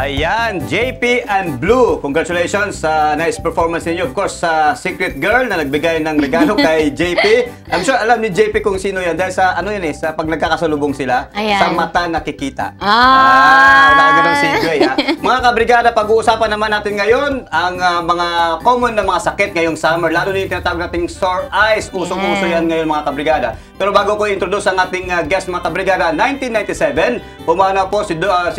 Ayan, JP and Blue. Congratulations sa nice performance ninyo. Of course, sa Secret Girl na nagbigay ng regalo kay JP. I'm sure alam ni JP kung sino yan dahil sa ano yan sa pag nagkakasalubong sila, sa mata nakikita. Wala ka ganun segue, ha? Mga kabrigada, pag-uusapan naman natin ngayon ang mga common na mga sakit ngayong summer, lalo na yung tinatawag nating sore eyes. Usong-uso yan ngayon mga kabrigada. Pero bago ko introduce ang ating guest mga kabrigada, 1997, pumanaw po si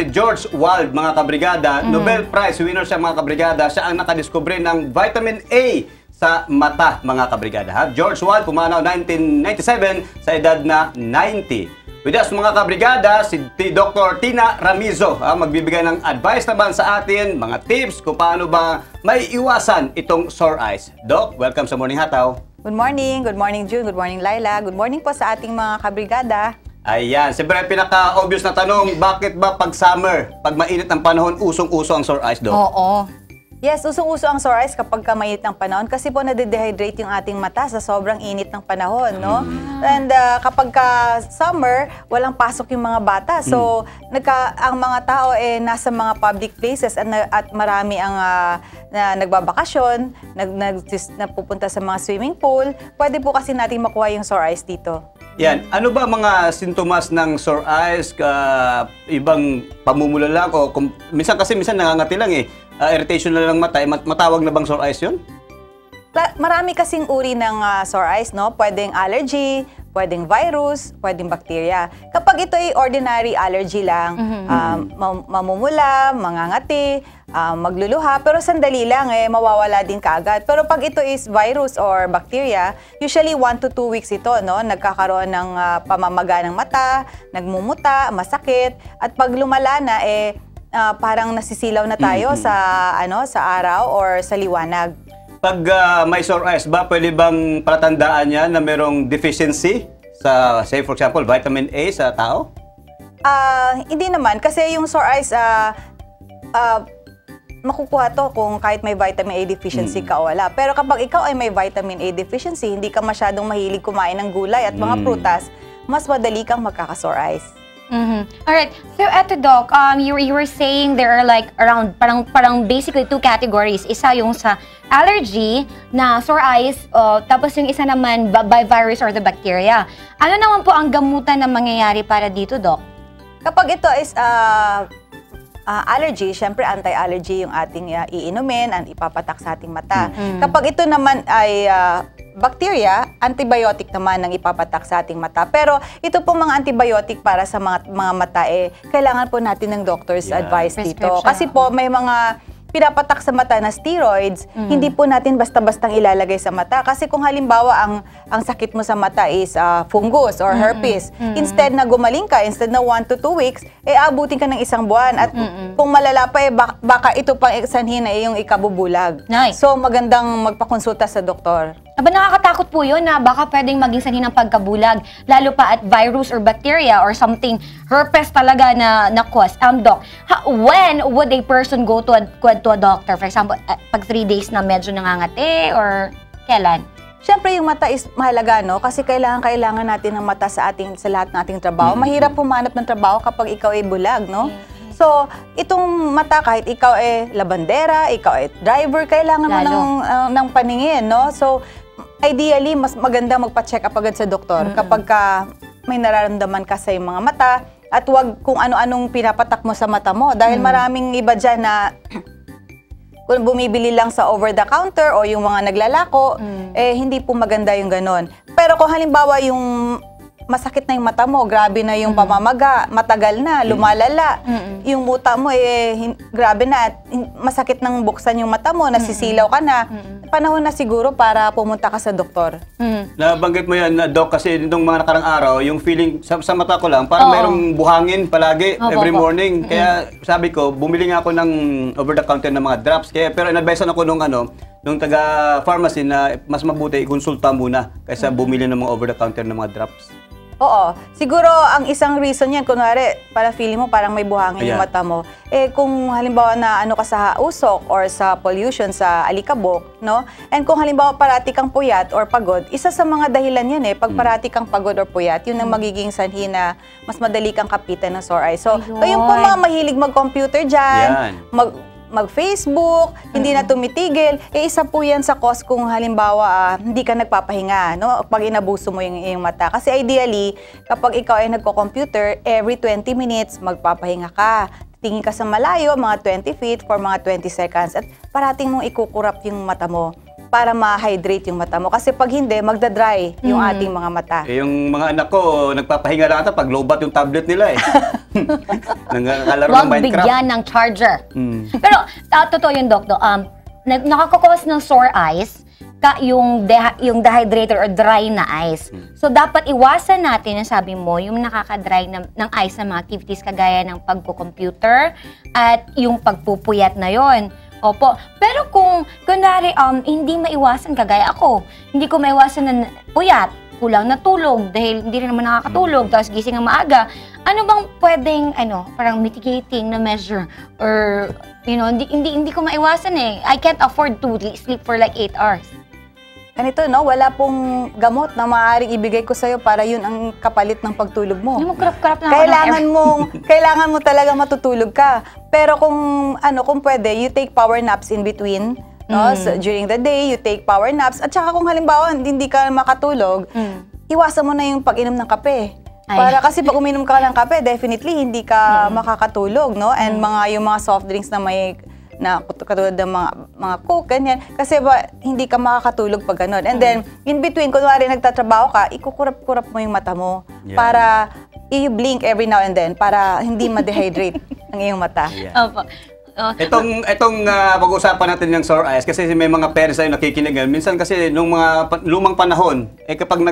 George Wald mga kabrigada, Nobel Prize winner siya mga kabrigada. Siya ang nakadiskubre ng vitamin A sa mata mga kabrigada. Ha? George Wald pumanaw 1997 sa edad na 90. With us mga kabrigada, si Dr. Tina Ramizo, magbibigay ng advice naman sa atin, mga tips kung paano ba may iwasan itong sore eyes. Doc, welcome sa Morning Hataw. Good morning June, good morning Laila, good morning po sa ating mga kabrigada. Ayan, siyempre pinaka-obvious na tanong, bakit ba pag summer, pag mainit ang panahon, usong-uso ang sore eyes, Doc? Oo. Yes, usong-uso ang sore eyes kapag mainit ng panahon kasi po nade-dehydrate yung ating mata sa sobrang init ng panahon, no? And kapag summer, walang pasok yung mga bata. So, ang mga tao nasa mga public places at marami ang nagbabakasyon, napupunta sa mga swimming pool. Pwede po kasi natin makuha yung sore eyes dito. Yan. Ano ba mga sintomas ng sore eyes? Ibang pamumula lang o minsan nangangati lang irritation na lang mata, matawag na bang sore eyes yun? Marami kasing uri ng sore eyes, no? Pwedeng allergy, pwedeng virus, pwedeng bacteria. Kapag ito ay ordinary allergy lang, mamumula, mangangati, magluluha, pero sandali lang mawawala din kaagad. Pero pag ito is virus or bacteria, usually 1 to 2 weeks ito, no? Nagkakaroon ng pamamaga ng mata, nagmumuta, masakit, at pag lumala na parang nasisilaw na tayo sa araw or sa liwanag. Pag may sore eyes ba, pwede bang palatandaan niya na merong deficiency sa, say for example, vitamin A sa tao? Hindi naman, kasi yung sore eyes, makukuha to kung kahit may vitamin A deficiency ka o wala. Pero kapag ikaw ay may vitamin A deficiency, hindi ka masyadong mahilig kumain ng gulay at mga prutas, mas madali kang magkaka-sore eyes. Alright, so eto Doc, you were saying there are like around parang basically 2 categories. Isa yung sa allergy na sore eyes, tapos yung isa naman by virus or the bacteria. Ano naman po ang gamutan na mangyayari para dito, Doc? Kapag ito is allergy, syempre anti-allergy yung ating iinumin at ipapatak sa ating mata. Kapag ito naman ay bacteria, antibiotic naman ang ipapatak sa ating mata. Pero ito pong mga antibiotic para sa mga mata, kailangan po natin ng doctor's advice dito. Kasi po may mga pinapatak sa mata na steroids, hindi po natin basta-bastang ilalagay sa mata. Kasi kung halimbawa ang sakit mo sa mata is fungus or herpes, instead na gumaling ka, instead na 1 to 2 weeks, abutin ka ng 1 buwan. At kung malala pa, baka ito pang sanhin na yung ikabubulag. Nice. So magandang magpakonsulta sa doktor. Aba, nakakatakot po yun na baka pwedeng maging sanhin ng pagkabulag, lalo pa at virus or bacteria or something, herpes talaga na cause. Doc, when would a person go to a doctor? For example, pag 3 days na medyo nangangati or kailan? Siyempre, yung mata is mahalaga, no? Kasi kailangan natin ng mata sa lahat ng ating trabaho. Mahirap humanap ng trabaho kapag ikaw ay bulag, no? So, itong mata, kahit ikaw ay labandera, ikaw ay driver, kailangan mo ng paningin, no? So, ideally, mas maganda magpa-check up agad sa doktor kapag may nararamdaman ka sa mga mata at wag kung ano-anong pinapatak mo sa mata mo. Dahil maraming iba dyan na kung bumibili lang sa over-the-counter o yung mga naglalako, hindi po maganda yung ganon. Pero kung halimbawa yung masakit na yung mata mo, grabe na yung pamamaga, matagal na, lumalala, yung muta mo grabe na, masakit nang buksan yung mata mo, nasisilaw ka na, panahon na siguro para pumunta ka sa doktor. Nabanggit mo yan, Doc, kasi nitong mga nakarang araw, yung feeling sa mata ko lang, parang mayroong buhangin palagi, every morning. Kaya sabi ko, bumili nga ako ng over-the-counter ng mga drops. Pero in-advisean ako nung taga-pharmacy na mas mabuti, ikonsulta muna kaysa bumili ng mga over-the-counter ng mga drops. Oo. Siguro, ang isang reason yan, kunwari, para feeling mo parang may buhangin yung Ayan. mata mo. Eh, kung halimbawa na ano ka sa usok or sa pollution, sa alikabok, no? And kung halimbawa parati kang puyat or pagod, isa sa mga dahilan yan pag parati kang pagod or puyat, yun ang magiging sanhi na mas madali kang kapitan ng sore eyes. So, Ayun. kayong po mga mahilig mag-computer dyan, Yan. mag-Facebook, hindi na tumitigil, isa po yan sa cause kung halimbawa hindi ka nagpapahinga, no? Pag inabuso mo yung mata. Kasi ideally, kapag ikaw ay nagko-computer, every 20 minutes, magpapahinga ka. Tingin ka sa malayo, mga 20 feet for mga 20 seconds. At parating mong ikukurap yung mata mo para ma-hydrate yung mata mo. Kasi pag hindi, magdadry yung ating mga mata. Eh, yung mga anak ko, nagpapahinga lang ata pag low-bat yung tablet nila eh. Nagkakalaro ng Huwag Minecraft. bigyan ng charger. Pero, totoo yun, Doc, nakakakos ng sore eyes, yung dehydrated or dry na eyes. So, dapat iwasan natin, yung sabi mo, yung nakaka-dry ng eyes sa mga activities kagaya ng pagko-computer at yung pagpupuyat na yon. Opo. Pero kung, kunwari, hindi maiwasan, kagaya ako, hindi ko maiwasan na puyat, kulang na tulog, dahil hindi rin naman nakakatulog, tapos gising ang maaga, ano bang pwedeng, parang mitigating na measure? Or, hindi ko maiwasan eh. I can't afford to sleep for like 8 hours. Ganito, no? Wala pong gamot na maaaring ibigay ko sa'yo para yun ang kapalit ng pagtulog mo. Yung magkurap-kurap na ako Kailangan mo talaga matutulog ka. Pero kung pwede, you take power naps in between. No? So, during the day, you take power naps. At saka kung halimbawa hindi ka makatulog, iwasan mo na yung pag-inom ng kape. Para kasi pag uminom ka ng kape, definitely hindi ka makakatulog, no? And yung mga soft drinks na katulad ng mga Coke, ganyan. Kasi hindi ka makakatulog pag ganun. And then, in between, kunwari nagtatrabaho ka, ikukurap-kurap mo yung mata mo para i-blink every now and then para hindi ma-dehydrate ang iyong mata. Opo. Itong pag-uusapan natin ng sore eyes, kasi may mga parents tayo nakikinig. Minsan kasi nung mga lumang panahon, kapag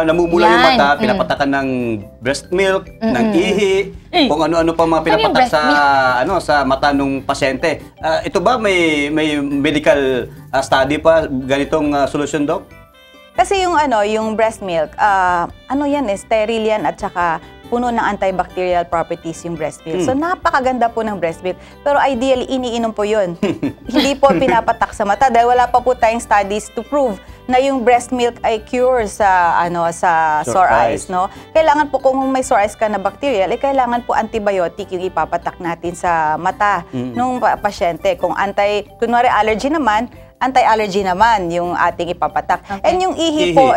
namumula yung mata, pinapatakan ng breast milk, ng ihi, kung ano-ano pa mga pinapatak sa mata ng pasyente. Ito ba may medical study pa ganitong solusyon, Doc? Kasi yung breast milk, sterile yan at saka puno ng antibacterial properties yung breast milk. So, napakaganda po ng breast milk. Pero ideally, iniinom po yun. Hindi po pinapatak sa mata dahil wala pa po tayong studies to prove na yung breast milk ay cure sa sore eyes, no? Kailangan po kung may sore eyes ka na bacterial, kailangan po antibiotic yung ipapatak natin sa mata ng pasyente. Kung kunwari allergy naman, anti-allergy naman yung ating ipapatak. Okay. And yung ihi po,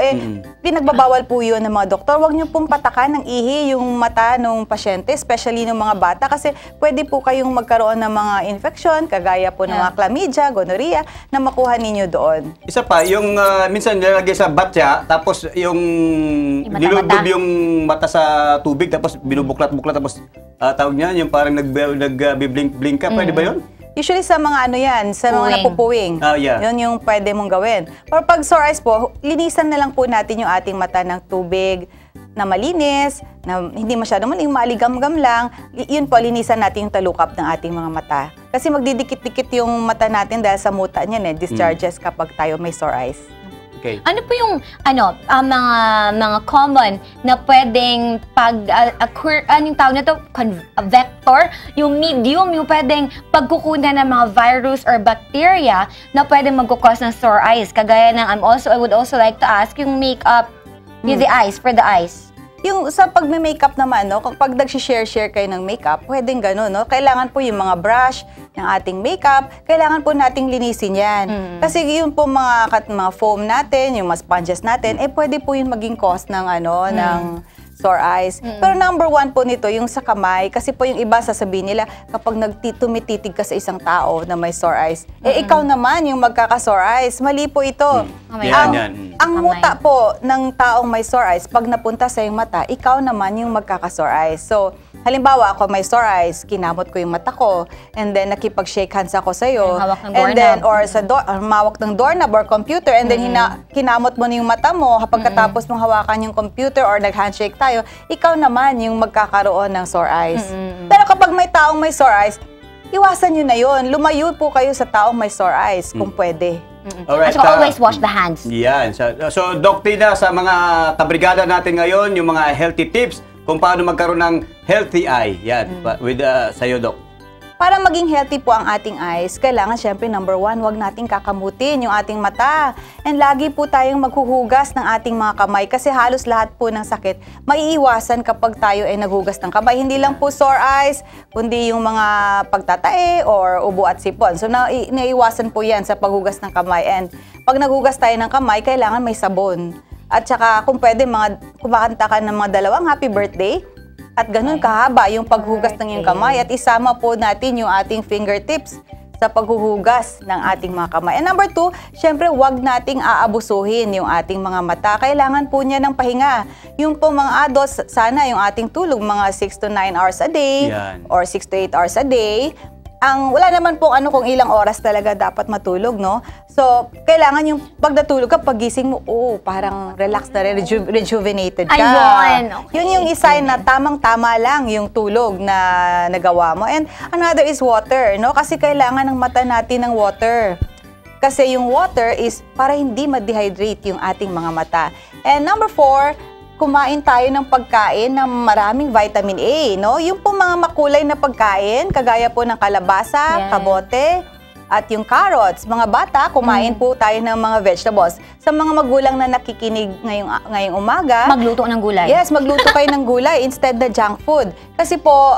pinagbabawal po yun ng mga doktor. Huwag niyo pong patakan ng ihi yung mata ng pasyente, especially ng mga bata, kasi pwede po kayong magkaroon ng mga infection, kagaya po ng mga chlamydia, gonorrhea, na makuha ninyo doon. Isa pa, yung minsan nilalagay sa batya, tapos yung nilublob yung mata sa tubig, tapos binubuklat-buklat, tapos tawag niyan, yung parang nag-blink-blink ka. Pwede ba yun? Usually sa mga sa mga napupuwing. Yun yung pwede mong gawin. Pero pag sore eyes po, linisan na lang po natin yung ating mata ng tubig na malinis, na hindi masyadong maaligam-gam lang. Yun po, linisan natin yung talukap ng ating mga mata. Kasi magdidikit-dikit yung mata natin dahil sa muta niyan discharges kapag tayo may sore eyes. Okay. Ano po yung mga common na pwedeng pag-occur, anong tawag na to? Vector? Yung medium, yung pwedeng pagkukunan ng mga virus or bacteria na pwedeng magkukos ng sore eyes. Kagaya ng, I would also like to ask yung makeup, for the eyes. Yung sa pagme-makeup naman, no, kapag nag-share kayo ng makeup, pwedeng gano'n, no? Kailangan po yung mga brush ng ating makeup, kailangan po nating linisin yan. Kasi yung po mga foam natin, yung mga sponges natin, pwede po yung maging cause ng ng sore eyes. Pero number 1 po nito, yung sa kamay, kasi po yung iba sasabihin nila, kapag tumititig ka sa isang tao na may sore eyes, ikaw naman yung magkaka-sore eyes. Mali po ito. Ang muta po ng taong may sore eyes, pag napunta sa iyong mata, ikaw naman yung magkaka-sore eyes. So, halimbawa, ako may sore eyes, kinamot ko yung mata ko, and then nakipag-shake hands ako sa'yo, and then, or mawak ng doorknob or computer, and then kinamot mo na yung mata mo, pagkatapos mong hawakan yung computer or nag-handshake tayo, ikaw naman yung magkakaroon ng sore eyes. Pero kapag may taong may sore eyes, iwasan nyo na yun. Lumayo po kayo sa taong may sore eyes, kung pwede. At saka always wash the hands. Yan. So, Doc Tina, sa mga kabrigada natin ngayon, yung mga healthy tips kung paano magkaroon ng healthy eye. Yan. With sa'yo, Doc. Para maging healthy po ang ating eyes, kailangan syempre number 1, huwag nating kakamutin yung ating mata. And lagi po tayong maghuhugas ng ating mga kamay kasi halos lahat po ng sakit maiiwasan kapag tayo ay naghugas ng kamay. Hindi lang po sore eyes, kundi yung mga pagtatae or ubo at sipon. So naiiwasan po yan sa paghugas ng kamay. And pag naghugas tayo ng kamay, kailangan may sabon. At saka kung pwede, kumakanta ka ng mga 2 happy birthday. At ganun kahaba yung paghugas ng iyong kamay at isama po natin yung ating fingertips sa paghuhugas ng ating mga kamay. And number 2, syempre huwag nating aabusuhin yung ating mga mata. Kailangan po niya ng pahinga. Yung po mga adults, sana yung ating tulog mga 6 to 9 hours a day or 6 to 8 hours a day. Wala naman po kung ilang oras talaga dapat matulog, no? So, kailangan yung pag natulog ka, pagising mo, parang relax na rin, rejuvenated ka. Ayun! Okay. Yun yung isa na tamang-tama lang yung tulog na nagawa mo. And another is water, no? Kasi kailangan ng mata natin ng water. Kasi yung water is para hindi ma-dehydrate yung ating mga mata. And number 4, kumain tayo ng pagkain na maraming vitamin A, no? Yung po mga makulay na pagkain, kagaya po ng kalabasa, kabote, at yung carrots. Mga bata, kumain po tayo ng mga vegetables. Sa mga magulang na nakikinig ngayong umaga, magluto ng gulay. Yes, magluto kayo ng gulay instead na junk food. Kasi po,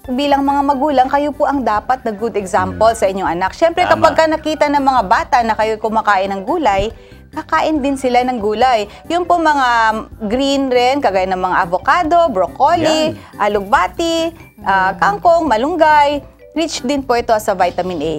bilang mga magulang, kayo po ang dapat na good example sa inyong anak. Siyempre, kapag ka nakita ng mga bata na kayo kumakain ng gulay, kakain din sila ng gulay. Yung po mga green rin, kagaya ng mga avocado, broccoli, alugbati, kangkong, malunggay, rich din po ito sa vitamin A.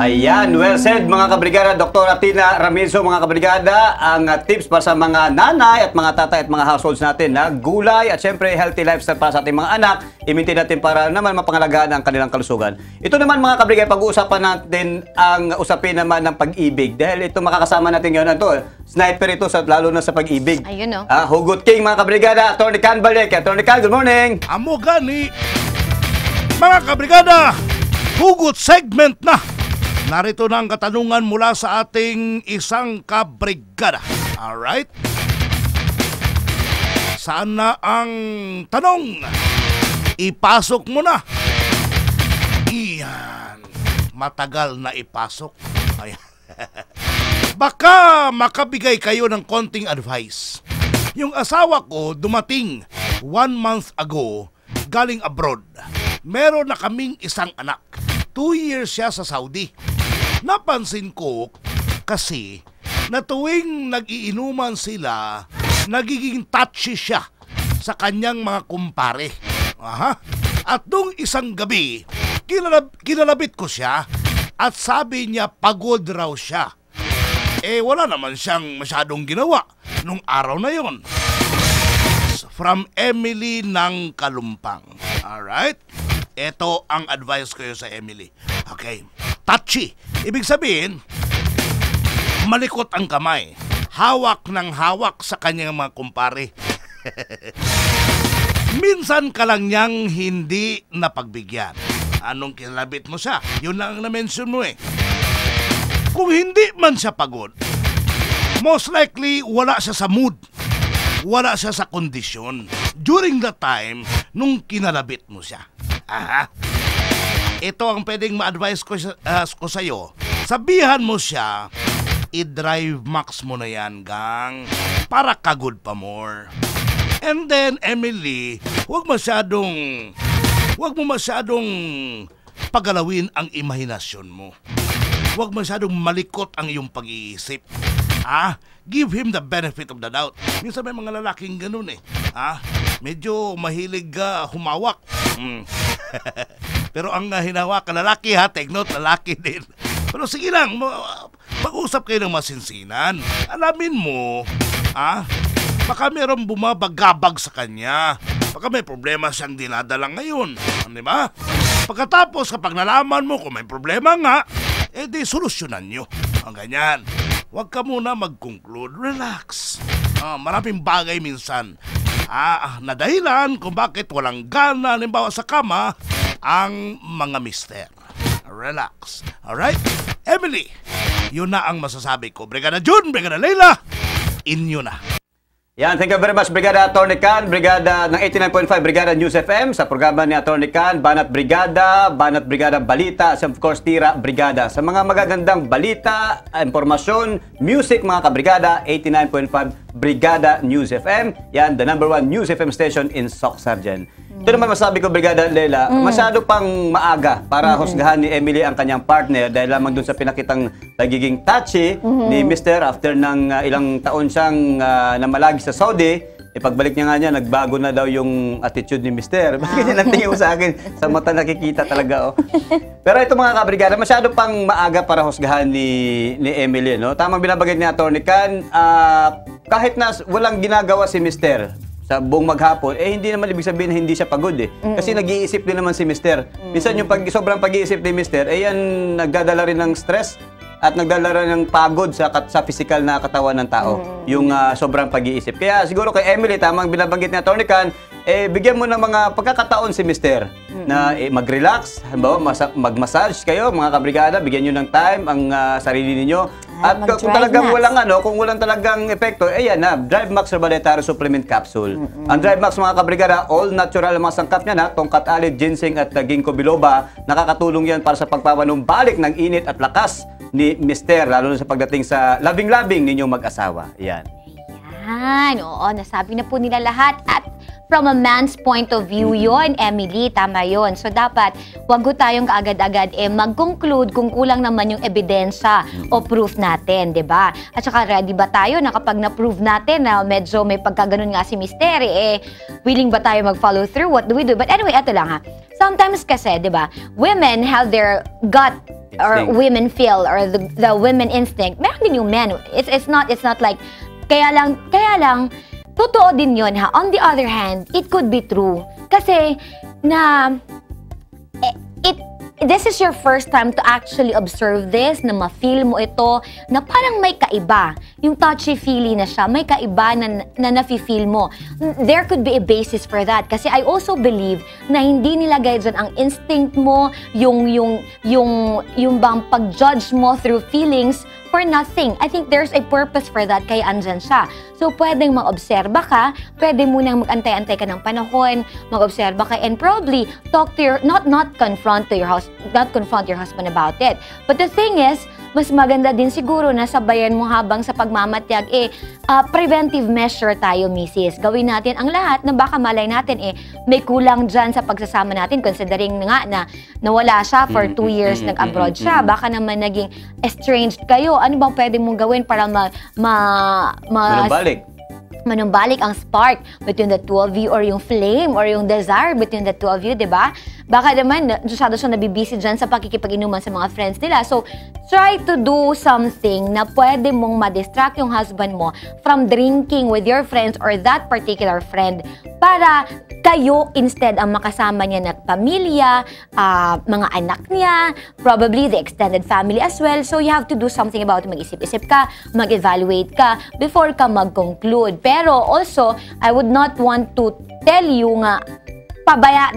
Ayan, well said mga kabrigada. Dr. Tina Ramizo, mga kabrigada, ang tips para sa mga nanay at mga tatay at mga households natin na gulay at syempre healthy lifestyle para sa ating mga anak, i-maintain natin para naman mapangalagaan ang kanilang kalusugan. Ito naman mga kabrigada, pag-uusapan natin ang usapin naman ng pag-ibig. Dahil ito makakasama natin ngayon, sniper ito, lalo na sa pag-ibig. Ayun, no? Hugot King, mga kabrigada, Atty. Can Balik. Atty. Can, good morning! Amo gani, mga kabrigada, hugot segment na. Narito na ang katanungan mula sa ating isang kabrigada. Alright? Saan na ang tanong? Ipasok mo na. Iyan. Matagal na ipasok. Ayan. Baka makabigay kayo ng konting advice. Yung asawa ko dumating 1 month ago galing abroad. Meron na kaming isang anak. 2 years siya sa Saudi. Napansin ko kasi na tuwing nag-iinuman sila, nagiging touchy siya sa kanyang mga kumpare. At nung isang gabi, kinalabit ko siya at sabi niya pagod raw siya. Wala naman siyang masyadong ginawa nung araw na yon. From Emily ng Kalumpang. Alright? Ito ang advice ko sa Emily. Okay. Touchy. Ibig sabihin, malikot ang kamay. Hawak ng hawak sa kanyang mga kumpare. Minsan ka lang niyang hindi napagbigyan. Anong kinalabit mo siya? Yun lang ang na-mention mo Kung hindi man siya pagod, most likely wala siya sa mood. Wala siya sa kondisyon during the time nung kinalabit mo siya. Ito ang pwedeng ma-advise ko sa'yo. Sabihan mo siya, i-drive max mo na yan, gang, para kagod pa more. And then, Emily, huwag mo masyadong pagalawin ang imahinasyon mo. Huwag masyadong malikot ang iyong pag-iisip. Give him the benefit of the doubt. Minsan may mga lalaking ganun medyo mahilig humawak. Pero ang hinawak ka lalaki take note, lalaki din. Pero sige lang, mag-usap kayo ng masinsinan. Alamin mo, baka mayroong bumabagabag sa kanya. Baka may problema siyang dinadala ngayon. Di ba? Pagkatapos, kapag nalaman mo kung may problema nga, di solusyonan nyo. Ang ganyan. Huwag ka muna mag-conclude. Relax. Maraming bagay minsan. Na dahilan kung bakit walang gana, halimbawa sa kama, ang mga mister. Relax. Alright? Emily, Yun na ang masasabi ko. Brigada Jun, Brigada Leila, inyo na. Yan, thank you very much, Brigada Atty. Can, Brigada ng 89.5, Brigada News FM, sa programa ni Atty. Can, Banat Brigada Balita, at of course, Tira Brigada. Sa mga magagandang balita, impormasyon, music, mga kabrigada, 89.5, Brigada News FM. Yan, the #1 News FM station in Socsargen. Ito naman masabi ko, Brigada Leila, masyado pang maaga para husgahan ni Emily ang kanyang partner dahil lamang dun sa pinakitang nagiging touchy ni Mr. after ng ilang taon siyang namalagi sa Saudi. Pagbalik niya nga niya, nagbago na daw yung attitude ni Mr. Bakit ganyan ang tingin mo sa akin? Sa mata nakikita talaga, oh. Pero ito mga kabrigada, masyado pang maaga para husgahan ni Emily, no? Tamang binabanggit ni Atty. Can, kahit na walang ginagawa si Mr. sa buong maghapon, hindi naman ibig sabihin na hindi siya pagod eh. Kasi nag-iisip din naman si Mr. Minsan yung sobrang pag-iisip ni Mr. yan nagdadala rin ng stress at nagdadala rin ng pagod sa physical na katawan ng tao. Yung sobrang pag-iisip. Kaya siguro kay Emily, tamang binabanggit ni Atty. Can, bigyan mo ng mga pagkakataon si Mr. na mag-relax, mag-massage kayo, mga kabrigada, bigyan nyo ng time ang sarili ninyo. At kung talagang walang talagang epekto, yan na, Drive Max Herbal Dietary Supplement Capsule. Ang Drive Max, mga kabrigada, all natural ang mga sangkap niya na, tongkat alid, ginseng at ginkgo biloba. Nakakatulong yan para sa pagpapanumbalik ng init at lakas ni Mr. Lalo na sa pagdating sa labing-labing ninyong mag-asawa. Yan. Yan, oo, nasabi na po nila lahat. At from a man's point of view yon, Emily, tama yon. So dapat, wag ko tayong kaagad-agad mag-conclude kung kulang naman yung ebidensya o proof natin, di ba? At saka ready ba tayo na kapag na-prove natin na medyo may pagkaganon nga si Mister, willing ba tayo mag-follow through? What do we do? But anyway, ito lang ha. Sometimes kasi, di ba, women have their gut or women feel or the women instinct. Meron din yung men. It's not like kaya lang totoo din yun ha. On the other hand, it could be true. Kasi na this is your first time to actually observe this, na ma-feel mo ito, na parang may kaiba. Yung touchy-feely na siya, may kaiba na nafe-feel mo. There could be a basis for that. Kasi I also believe na hindi nilagay dyan ang instinct mo, yung bang pag-judge mo through feelings for nothing. I think there's a purpose for that, kaya andyan siya. So, pwedeng mag-obserba ka, pwede munang mag-antay-antay ka ng panahon, mag-obserba ka, and probably talk to your, not confront your husband about it. But the thing is, mas maganda din siguro na sabayan mo habang sa pagmamatyag, preventive measure tayo, misis. Gawin natin ang lahat na baka malay natin, may kulang dyan sa pagsasama natin, considering nga na nawala siya for 2 years, nag-abroad siya, baka naman naging estranged kayo. Ano bang pwede mong gawin para manumbalik ang spark between the two of you, or yung flame or yung desire between the two of you, di ba? Baka naman, masyado siya nabibisi dyan sa pakikipag-inuman sa mga friends nila. So, try to do something na pwede mong ma-distract yung husband mo from drinking with your friends or that particular friend para kayo instead ang makasama niya na pamilya, mga anak niya, probably the extended family as well. So you have to do something about it. Mag-isip-isip ka, mag-evaluate ka before ka mag-conclude. Pero also, I would not want to tell you nga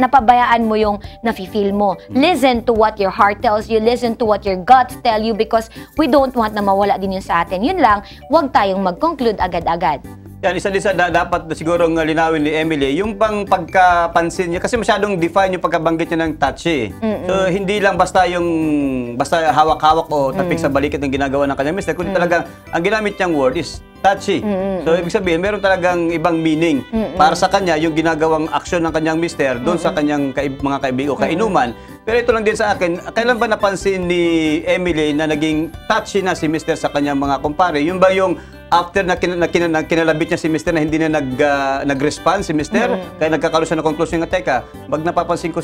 napabayaan mo yung nafe-feel mo. Listen to what your heart tells you, listen to what your guts tell you, because we don't want na mawala din yun sa atin. Yun lang, huwag tayong mag-conclude agad-agad. Yan, isa dapat siguro linawin ni Emily, yung pang pagkapansin niya, kasi masyadong define yung pagkabanggit niya ng touchy. So, hindi lang basta hawak-hawak o tapik sa balikat ng ginagawa ng kanyang mister, kundi talagang ang ginamit niyang word is touchy. So, ibig sabihin, meron talagang ibang meaning para sa kanya yung ginagawang aksyon ng kanyang mister doon sa kanyang mga kaibigan o kainuman. Pero ito lang din sa akin, kailan ba napansin ni Emily na naging touchy na si mister sa kanyang mga kumpare? Yun ba yung after na kinalabit niya si mister na hindi na nag-respond si mister, kaya nagkakaroon siya ng conclusion nga, teka, napapansin ko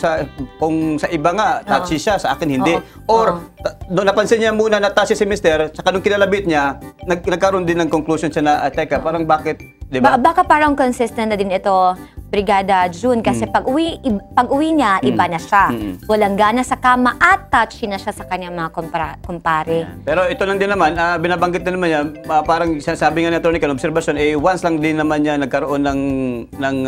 kung sa iba nga, touchy siya, sa akin hindi. Or, doon napansin niya muna na touchy si mister, tsaka nung kinalabit niya, nagkaroon din ng conclusion siya na, teka, parang bakit, di ba? Baka parang consistent na din ito, Brigada June, kasi pag uwi niya, iba na siya. Walang gana sa kama at touchy na siya sa kanyang mga kumpare. Pero ito lang din naman, binabanggit na naman niya, parang sabi nga ni Atty. Can, observation, once lang din naman niya nagkaroon ng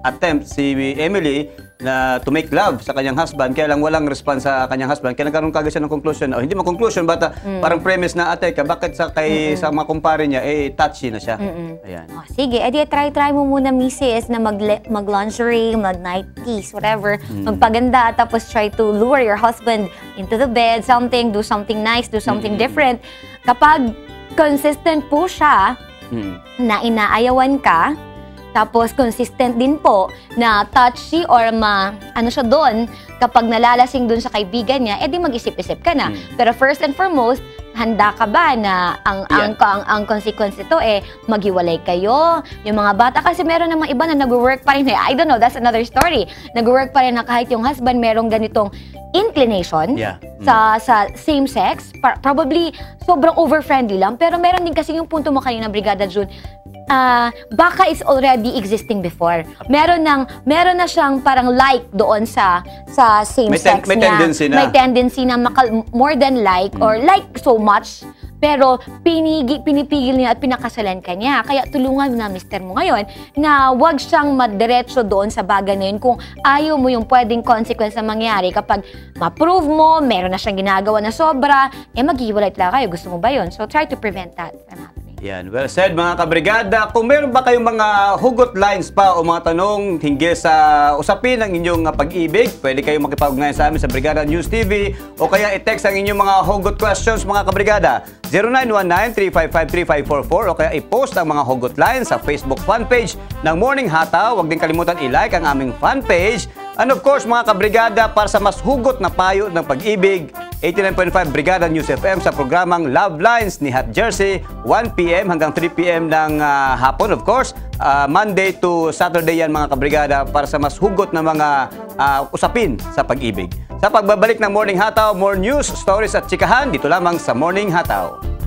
attempt si Emily na to make love sa kanyang husband, kaya lang walang response sa kanyang husband, kaya nagkaroon kagad siya ng conclusion, o hindi man conclusion, but parang premise na, ate, bakit sa mga kumpare niya, touchy na siya. Ayan. Oh, sige, edi try mo muna, misis, na mag-lingerie, mag-night tease, whatever. Magpaganda, tapos try to lure your husband into the bed, do something nice, do something different. Kapag consistent po siya, na inaayawan ka, tapos consistent din po na touchy or ano siya doon, kapag nalalasing doon sa kaibigan niya, edi mag-isip-isip ka na. Pero first and foremost, handa ka ba na ang consequence ito maghiwalay kayo? Yung mga bata, kasi meron namang iba na nag-work pa rin. I don't know, that's another story. Nag-work pa rin na kahit yung husband merong ganitong inclination sa same sex, probably sobrang over-friendly lang, pero meron din kasi yung punto mo kanina, Brigada June, baka is already existing before. Meron na siyang parang like doon sa same sex may niya. tendency na. May tendency na more than like or like so much, pero pinipigil niya at pinakasalan ka niya. Kaya tulungan na mister mo ngayon na wag siyang madiretso doon sa bagay na yun kung ayaw mo yung pwedeng consequence na mangyari. Kapag ma-prove mo, meron na siyang ginagawa na sobra, maghiwalay talaga kayo. Gusto mo ba yun? So try to prevent that from happening. Yan, well said mga kabrigada. Kung meron ba kayong mga hugot lines pa o mga tanong hinggil sa usapin ng inyong pag-ibig, pwede kayong makipag-ugnayan sa amin sa Brigada News TV o kaya i-text ang inyong mga hugot questions mga kabrigada. 0919-355-3544 o kaya i-post ang mga hugot lines sa Facebook fanpage ng Morning Hataw. Huwag din kalimutan i-like ang aming fanpage. And of course mga kabrigada, para sa mas hugot na payo ng pag-ibig, 89.5 Brigada News FM sa programang Love Lines ni Hot Jersey, 1 p.m. hanggang 3 p.m. ng hapon, of course. Monday to Saturday yan mga kabrigada, para sa mas hugot na mga usapin sa pag-ibig. Sa pagbabalik ng Morning Hataw, more news, stories at chikahan dito lamang sa Morning Hataw.